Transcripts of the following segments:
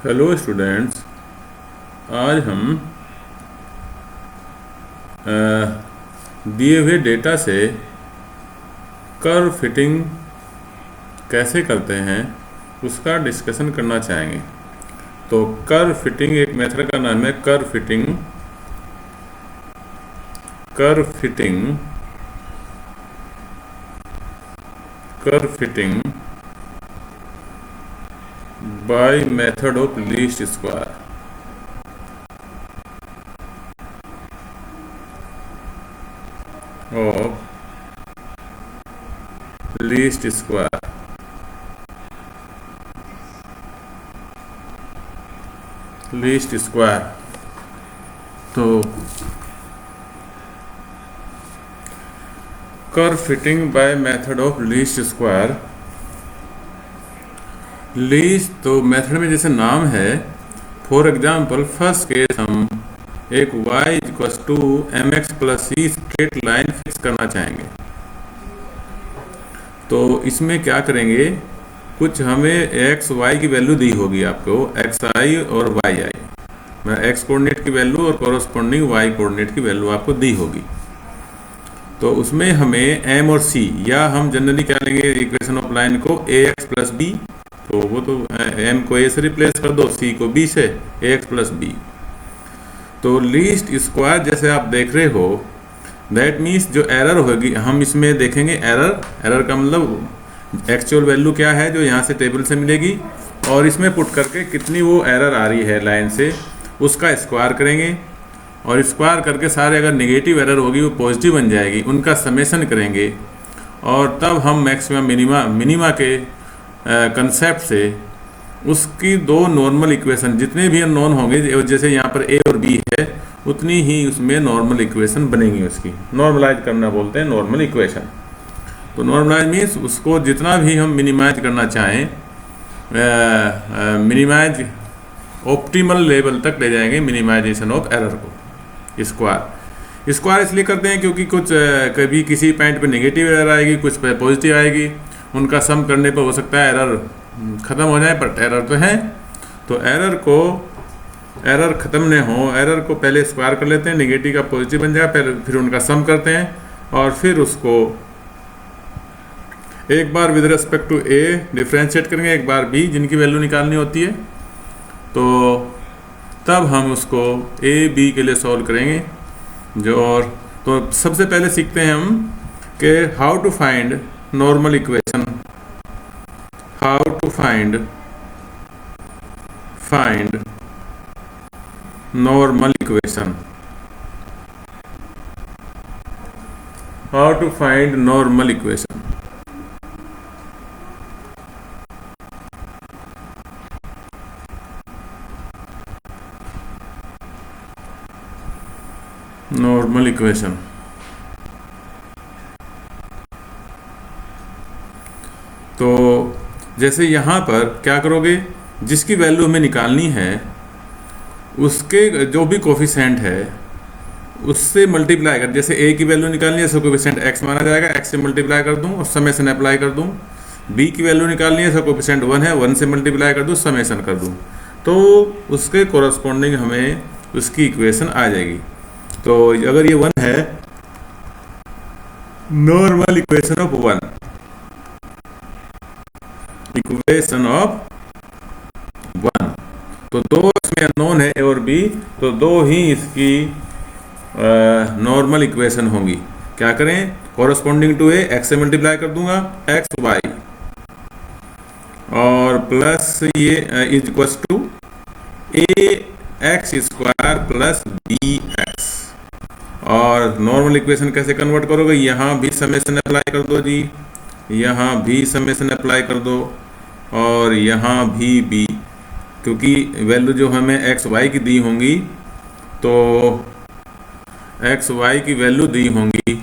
Hello students. आज हम दिए हुए डेटा से कर्व फिटिंग कैसे करते हैं उसका डिस्कशन करना चाहेंगे। तो कर्व फिटिंग एक मेथड का नाम है curve fitting. Curve fitting curve fitting by method of least square. Of least square. Least square तो curve fitting by method of least square. Least तो मेथड में जैसे नाम है, फॉर एग्जाम्पल फर्स्ट केस हम एक y equals to M X plus C straight line fix करना चाहेंगे। तो इसमें क्या करेंगे, कुछ हमें एक्स वाई की वैल्यू दी होगी आपको, एक्स आई और वाई आई, मैं एक्स कोऑर्डिनेट की वैल्यू और कॉरस्पॉन्डिंग वाई कोऑर्डिनेट की वैल्यू आपको दी होगी। तो उसमें हमें एम और सी, या हम जनरली क्या लेंगे इक्वेशन ऑफ लाइन को ए एक्स प्लस बी, तो वो तो एम को ए से रिप्लेस कर दो, सी को बी से, ए एक्स प्लस बी। तो लीस्ट स्क्वायर जैसे आप देख रहे हो, दैट मीन्स जो एरर होगी हम इसमें देखेंगे। एरर का मतलब एक्चुअल वैल्यू क्या है जो यहाँ से टेबल से मिलेगी, और इसमें पुट करके कितनी वो एरर आ रही है लाइन से, उसका स्क्वायर करेंगे। और स्क्वायर करके सारे अगर नेगेटिव एरर होगी वो पॉजिटिव बन जाएगी, उनका समेशन करेंगे। और तब हम मैक्सिमम मिनिमा के कंसेप्ट से उसकी दो नॉर्मल इक्वेशन, जितने भी अननोन होंगे, जैसे यहाँ पर ए और बी है, उतनी ही उसमें नॉर्मल इक्वेशन बनेगी। उसकी नॉर्मलाइज करना बोलते हैं, नॉर्मल इक्वेशन। तो नॉर्मलाइज मीन्स उसको जितना भी हम मिनिमाइज करना चाहें, मिनिमाइज ऑप्टिमल लेवल तक ले जाएंगे मिनिमाइजेशन ऑफ एरर को। स्क्वायर इसलिए करते हैं क्योंकि कुछ कभी किसी पॉइंट पे नेगेटिव एरर आएगी, कुछ पे पॉजिटिव आएगी, उनका सम करने पर हो सकता है एरर ख़त्म हो जाए, बट एरर तो है। तो एरर ख़त्म नहीं हो, एरर को पहले स्क्वायर कर लेते हैं, नेगेटिव का पॉजिटिव बन जाए, फिर उनका सम करते हैं, और फिर उसको एक बार with respect to a differentiate करेंगे, एक बार बी, जिनकी वैल्यू निकालनी होती है। तो तब हम उसको ए बी के लिए सॉल्व करेंगे। तो सबसे पहले सीखते हैं हम कि how to find normal equation, how to find normal equation, how to find normal equation. Normal equation तो जैसे यहाँ पर क्या करोगे, जिसकी वैल्यू हमें निकालनी है उसके जो भी कोफिशिएंट है उससे मल्टीप्लाई कर, जैसे ए की वैल्यू निकालनी है सो कोफिशिएंट एक्स माना जाएगा, एक्स से मल्टीप्लाई कर दूँ और समेशन अप्लाई कर दूँ। बी की वैल्यू निकालनी है सो कोफिशिएंट 1 है, 1 से मल्टीप्लाई कर दूँ, समेशन कर दूँ, तो उसके कोरस्पॉन्डिंग हमें उसकी इक्वेशन आ जाएगी। तो अगर ये 1 है, normal equation of 1, equation of 1, तो दो इसमें अननोन है ए और बी, तो दो ही इसकी नॉर्मल इक्वेशन होंगी। क्या करें, कॉरस्पॉन्डिंग टू ए एक्स से मल्टीप्लाई कर दूंगा, एक्स वाई, और प्लस ये is equals to A X square plus B X. और नॉर्मल इक्वेशन कैसे कन्वर्ट करोगे, यहाँ भी समेशन अप्लाई कर दो जी, यहाँ भी समेशन अप्लाई कर दो, और यहाँ भी बी, क्योंकि वैल्यू जो हमें एक्स वाई की दी होंगी, तो एक्स वाई की वैल्यू दी होंगी,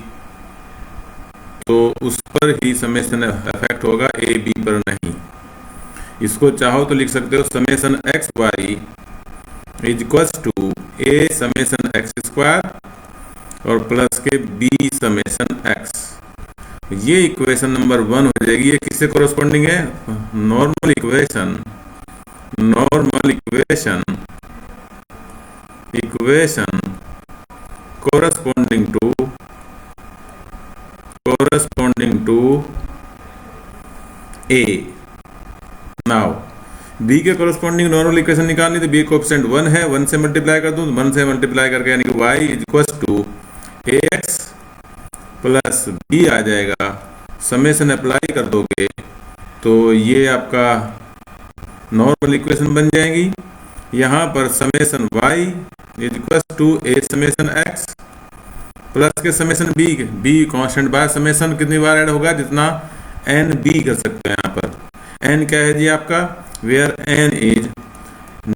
तो उस पर ही समेशन इफेक्ट होगा, ए बी पर नहीं। इसको चाहो तो लिख सकते हो summation X Y is equals to A summation X square और प्लस के बी समेशन एक्स। ये इक्वेशन नंबर 1 हो जाएगी। ये किससे कोरस्पॉन्डिंग है, normal equation normal equation corresponding to A। Now B के कोरस्पॉन्डिंग नॉर्मल इक्वेशन निकालनी, तो बी कोएफिशिएंट 1 है, 1 से मल्टीप्लाई कर दूं तो 1 से मल्टीप्लाई करके यानी कि y is equals to ax plus b आ जाएगा। समेशन अप्लाई कर दोगे तो ये आपका नॉर्मल इक्वेशन बन जाएगी। यहाँ पर summation y is equals to a summation x plus के summation b constant by summation कितनी बार ऐड होगा, जितना n b कर सकते हैं। यहाँ पर n क्या है जी आपका, where n is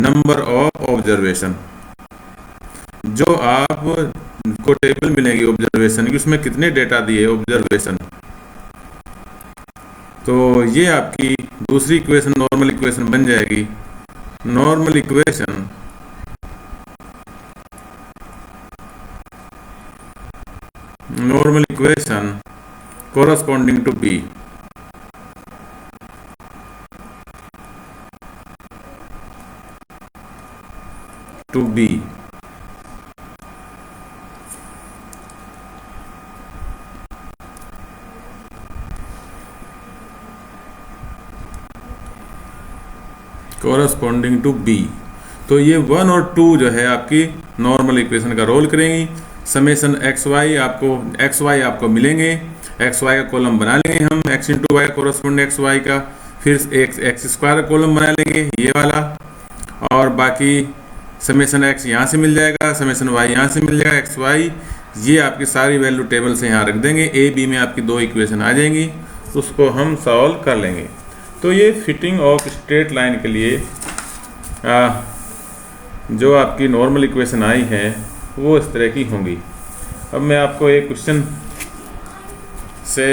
number of observation. जो आप को टेबल मिलेगी ऑब्जर्वेशन की, उसमें कितने डेटा दिए ऑब्जर्वेशन, तो ये आपकी दूसरी इक्वेशन नॉर्मल इक्वेशन बन जाएगी। Normal equation corresponding to B। To B corresponding to B। तो ये 1 और 2 जो है आपकी नॉर्मल इक्वेशन का रोल करेंगी। समेशन एक्स वाई आपको मिलेंगे, एक्स वाई का कॉलम बना लेंगे हम, X into Y correspond X Y का, फिर एक्स स्क्वायर का कॉलम बना लेंगे ये वाला, और बाकी समेशन एक्स यहाँ से मिल जाएगा, समेशन वाई यहाँ से मिल जाएगा, एक्स वाई ये आपकी सारी वैल्यू टेबल से यहाँ रख देंगे। ए बी में आपकी 2 इक्वेशन आ जाएंगी, उसको हम सॉल्व कर लेंगे। तो ये फिटिंग ऑफ स्ट्रेट लाइन के लिए जो आपकी नॉर्मल इक्वेशन आई है वो इस तरह की होंगी। अब मैं आपको एक क्वेश्चन से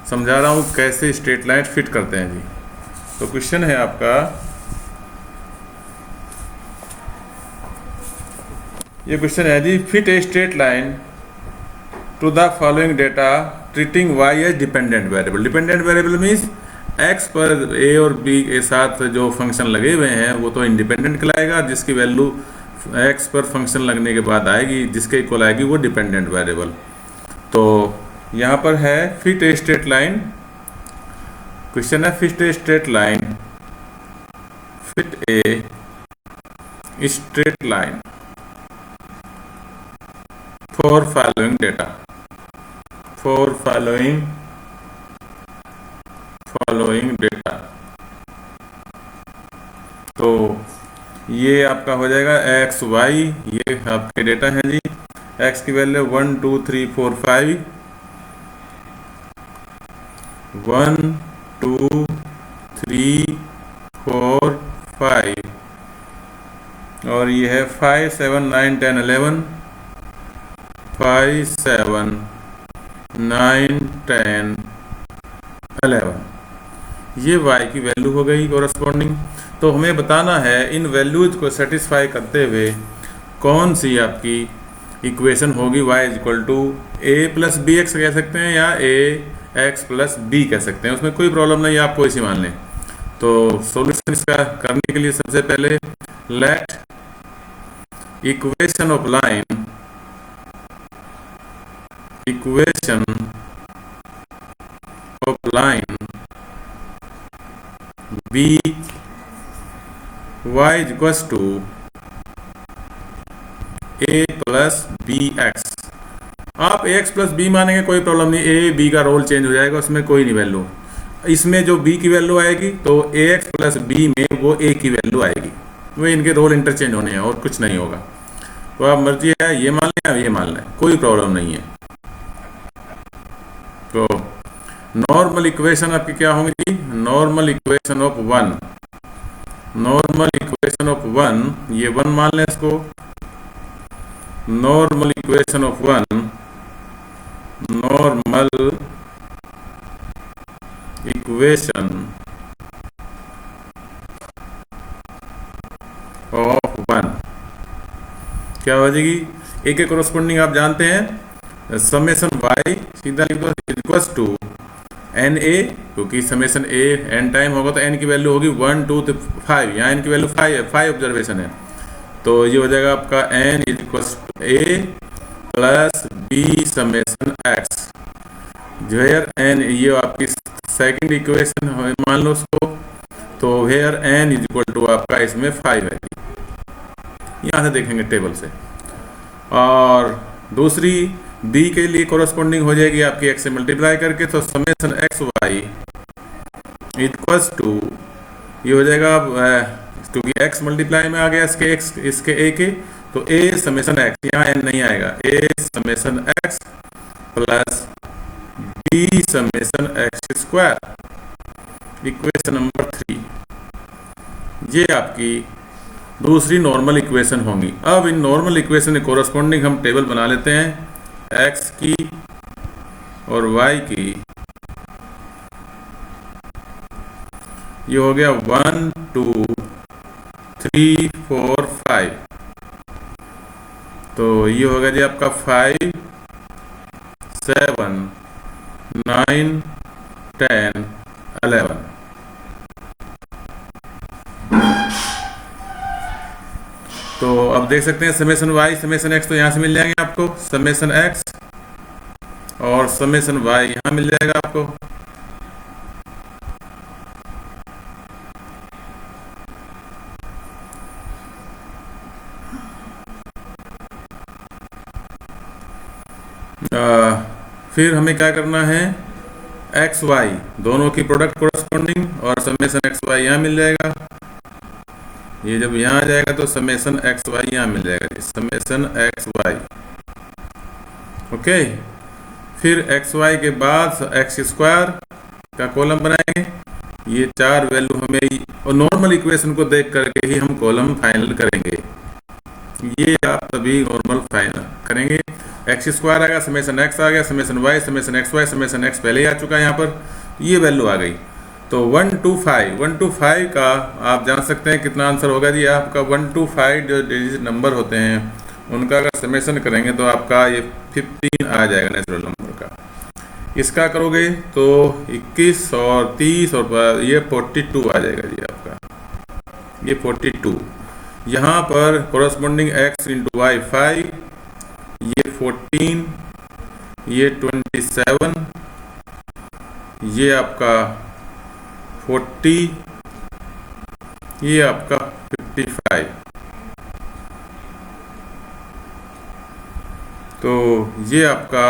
समझा रहा हूँ कैसे स्ट्रेट लाइन फिट करते हैं जी। तो क्वेश्चन है आपका, ये क्वेश्चन है जी, fit a straight line to the following data treating y as dependent variable. Dependent variable means x पर a और b के साथ जो फंक्शन लगे हुए हैं वो तो इंडिपेंडेंट कहलाएगा, जिसकी वैल्यू x पर फंक्शन लगने के बाद आएगी, जिसके इक्वल आएगी वो डिपेंडेंट वेरिएबल। तो यहाँ पर है fit a straight line, question है fit a straight line, fit a straight line for following data, for following data. तो ये आपका हो जाएगा एक्स वाई, ये आपके डेटा है जी। एक्स की वैल्यू 1 2 3 4 5, 1 2 3 4 5, और ये है 5 7 9 10 11, 5 7 9 10 11, ये y की वैल्यू हो गई कोरस्पॉन्डिंग। तो हमें बताना है इन वैल्यूज को सेटिस्फाई करते हुए कौन सी आपकी इक्वेशन होगी। y is equal to A plus B X कह सकते हैं या ए एक्स प्लस बी कह सकते हैं, उसमें कोई प्रॉब्लम नहीं है, आप कोई सी मान लें। तो सॉल्यूशन इसका करने के लिए सबसे पहले let equation of line, equation of line b y is equals to a plus B X. आप ax प्लस बी मानेंगे कोई प्रॉब्लम नहीं, a b का रोल चेंज हो जाएगा, उसमें कोई नहीं वैल्यू। इसमें जो b की वैल्यू आएगी तो ax प्लस b में वो a की वैल्यू आएगी, वो इनके रोल इंटरचेंज होने हैं और कुछ नहीं होगा। तो आप मर्जी है ये मान लें या ये मान लें, कोई प्रॉब्लम नहीं है। तो नॉर्मल इक्वेशन आपकी क्या होंगी, normal equation of 1, normal equation of 1, ये 1 मान लें इसको, normal equation of 1, normal equation of 1 क्या हो जाएगी, ए के कोरस्पॉन्डिंग आप जानते हैं समेशन y सीधा लिख दो इक्वल्स टू एन ए, क्योंकि समेसन ए एन टाइम होगा तो एन की वैल्यू होगी 1 2 5, यहाँ एन की वैल्यू 5 है, 5 ऑब्जर्वेशन है, तो ये हो जाएगा आपका N is equal to A plus B summation X, where N, ये आपकी सेकंड इक्वेशन मान लो उसको, तो where N is equal to आपका इसमें 5 है, यहाँ से देखेंगे टेबल से। और दूसरी बी के लिए कोरस्पॉन्डिंग हो जाएगी आपकी एक्स से मल्टीप्लाई करके, तो summation X Y equals to, ये हो जाएगा क्योंकि एक्स मल्टीप्लाई में आ गया इसके ए के, तो ए समेसन एक्स, यहाँ एन नहीं आएगा, a summation x plus B summation x square, equation number 3। ये आपकी दूसरी नॉर्मल इक्वेशन होंगी। अब इन नॉर्मल इक्वेशन के कोरस्पॉन्डिंग हम टेबल बना लेते हैं, एक्स की और वाई की। ये हो गया 1 2 3 4 5, तो ये हो गया जी आपका 5 7 9 10 11। तो अब देख सकते हैं समेसन वाई समेसन एक्स तो यहाँ से मिल जाएंगे आपको, समेसन एक्स और समेसन वाई यहाँ मिल जाएगा आपको। फिर हमें क्या करना है, एक्स वाई दोनों की प्रोडक्ट कोरस्पॉन्डिंग और समेसन एक्स वाई यहाँ मिल जाएगा। ये जब यहाँ आ जाएगा तो समेसन एक्स वाई यहाँ मिल जाएगा, समेसन एक्स वाई। ओके, फिर एक्स वाई के बाद एक्स स्क्वायर का कॉलम बनाएंगे। ये 4 वैल्यू हमें, और नॉर्मल इक्वेशन को देख करके ही हम कॉलम फाइनल करेंगे, ये आप तभी नॉर्मल फाइनल करेंगे। एक्स स्क्वायर आएगा, समेसन एक्स आ गया, summation Y, summation X Y, summation X पहले ही आ चुका है यहाँ पर, ये वैल्यू आ गई। तो 1 2 5 का आप जान सकते हैं कितना आंसर होगा जी आपका। 1 2 5 जो डिजिट नंबर होते हैं उनका अगर समेसन करेंगे तो आपका ये 15 आ जाएगा नेचुरल नंबर का। इसका करोगे तो 21 और 30 और ये 42 आ जाएगा जी आपका, ये 42। यहाँ पर कोरस्पॉन्डिंग x इंटू वाई 5, ये 14, ये 27, ये आपका 40, ये आपका 55। तो ये आपका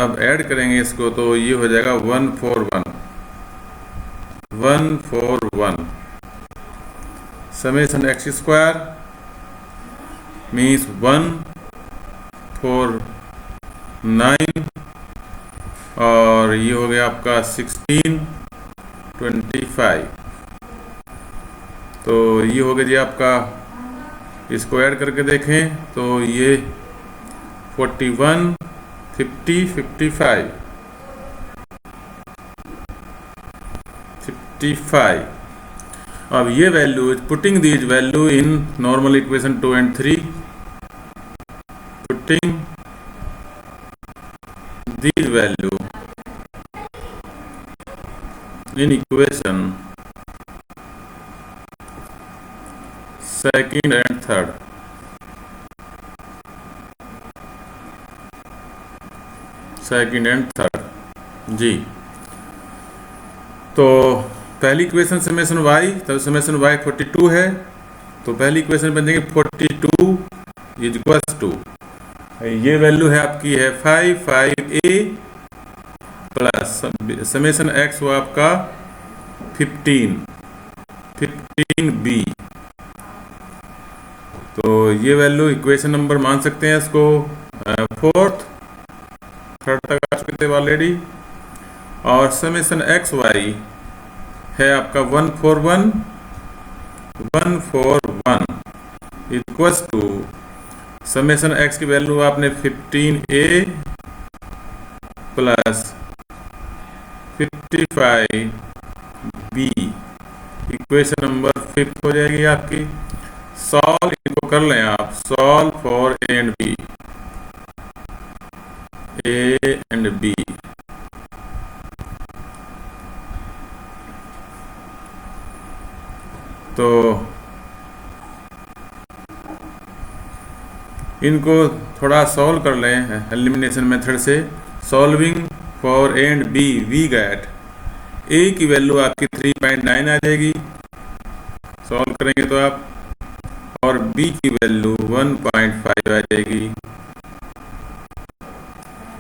अब ऐड करेंगे इसको तो ये हो जाएगा 141 141 समेसन एक्स स्क्वायर मीन्स 149 और ये हो गया आपका 1625। तो ये हो गया जी आपका, इसको ऐड करके देखें तो ये 41 50 55 55। अब ये value, putting these value in normal equation 2 and 3, putting these value in equation second and third, second and third जी। तो पहली इक्वेशन समेसन वाई, तो समेसन वाई 42 है, तो पहली इक्वेशन बन जाएगी 42 इज इक्वल्स टू, ये वैल्यू है आपकी है 5 प्लस समेसन एक्स हुआ आपका 15 बी। तो ये वैल्यू इक्वेशन नंबर मान सकते हैं इसको, फोर्थ थर्ड तक आ चुके थे ऑलरेडी। और समेसन एक्स वाई है आपका 141 इक्वल्स टू समेसन एक्स की वैल्यू आपने 15a plus 55b, equation number 5 हो जाएगी आपकी। सॉल्व इनको कर लें आप, solve for A and B, तो इनको थोड़ा सॉल्व कर लें एलिमिनेशन मेथड से। Solving for and B we get A की वैल्यू आपकी 3.9 आ जाएगी, सॉल्व करेंगे तो आप, और बी की वैल्यू 1.5 आ जाएगी,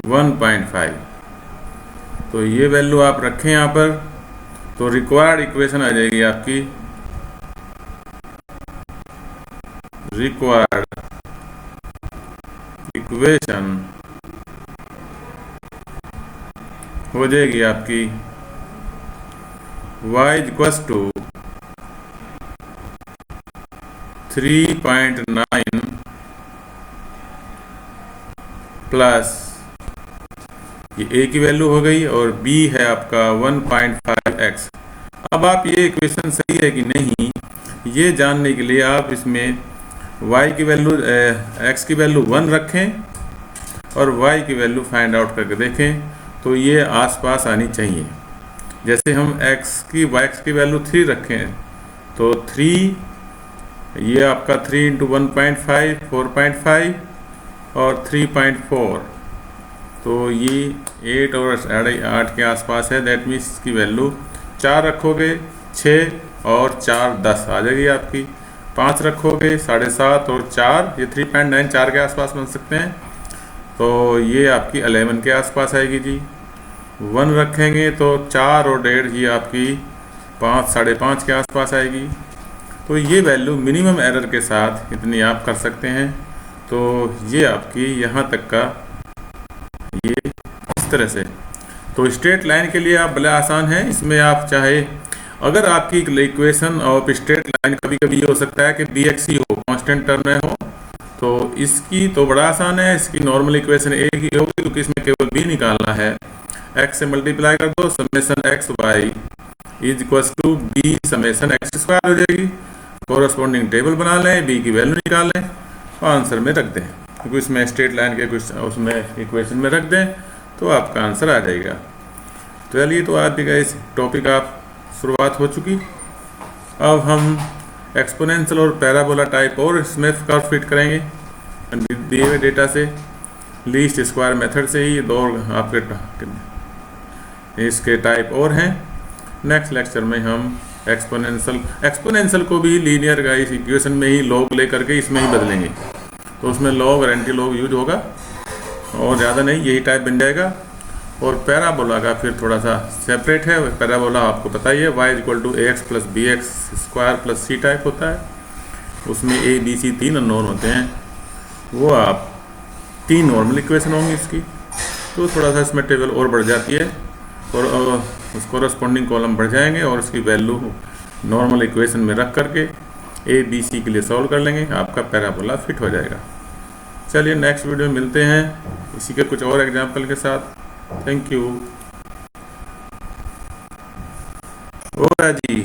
1.5। तो ये वैल्यू आप रखें यहाँ पर, तो रिक्वायर्ड इक्वेशन आ जाएगी आपकी, रिक्वायर्ड इक्वेशन हो जाएगी आपकी y इक्वल्स टू 3.9 प्लस ये a की वैल्यू हो गई और b है आपका 1.5x। अब आप ये इक्वेशन सही है कि नहीं ये जानने के लिए आप इसमें y की वैल्यू x की वैल्यू 1 रखें और y की वैल्यू फाइंड आउट करके देखें, तो ये आसपास आनी चाहिए। जैसे हम x की वैल्यू 3 रखें तो 3 ये आपका 3 इंटू 1.5 4.5 और 3.4, तो ये 8 और 8.5 के आसपास है। दैट मीन्स इसकी वैल्यू 4 रखोगे 6 और 4 10 आ जाएगी आपकी, 5 रखोगे 7.5 और 4 ये 3.9 4 के आसपास बन सकते हैं, तो ये आपकी 11 के आसपास आएगी जी। 1 रखेंगे तो 4 और 1.5 ये आपकी 5 5.5 के आसपास आएगी। तो ये वैल्यू मिनिमम एरर के साथ इतनी आप कर सकते हैं। तो ये आपकी यहाँ तक का ये इस तरह से। तो स्ट्रेट लाइन के लिए आप बड़ा आसान है, इसमें आप चाहे अगर आपकी इक्वेशन ऑफ स्ट्रेट लाइन कभी कभी ये हो सकता है कि bx ही हो, कांस्टेंट टर्म में हो, तो इसकी तो बड़ा आसान है। इसकी नॉर्मल इक्वेशन एक ही होगी क्योंकि इसमें केवल b निकालना है, x से मल्टीप्लाई कर दो, summation X Y is equals to b summation X square हो जाएगी। कोरस्पॉन्डिंग टेबल बना लें, b की वैल्यू निकाल लें और आंसर में रख दें, क्योंकि इसमें स्ट्रेट लाइन के कुछ उसमें इक्वेशन में रख दें तो आपका आंसर आ जाएगा। तो चलिए, तो आज का इस टॉपिक आप शुरुआत हो चुकी। अब हम एक्सपोनेंशियल और पैराबोला टाइप और इसमें कर्व फिट करेंगे दिए हुए डेटा से, लीस्ट स्क्वायर मेथड से ही। दो आपके इसके टाइप और हैं। नेक्स्ट लेक्चर में हम एक्सपोनेंशियल को भी लीनियर का इस इक्वेशन में ही लॉग ले करके इसमें ही बदलेंगे, तो उसमें लॉग और एंटी लॉग यूज होगा और ज़्यादा नहीं, यही टाइप बन जाएगा। और पैराबोला का फिर थोड़ा सा सेपरेट है। पैराबोला आपको पता ही है, y equal to ax plus B X square plus C type होता है, उसमें a b c 3 अननोन होते हैं, वो आप 3 नॉर्मल इक्वेशन होंगी इसकी। तो थोड़ा सा इसमें टेबल और बढ़ जाती है और उस कोरस्पॉन्डिंग कॉलम बढ़ जाएंगे और उसकी वैल्यू नॉर्मल इक्वेशन में रख करके a b c के लिए सॉल्व कर लेंगे, आपका पैराबोला फिट हो जाएगा। चलिए, नेक्स्ट वीडियो में मिलते हैं इसी के कुछ और एग्जाम्पल के साथ। Thank you. जी।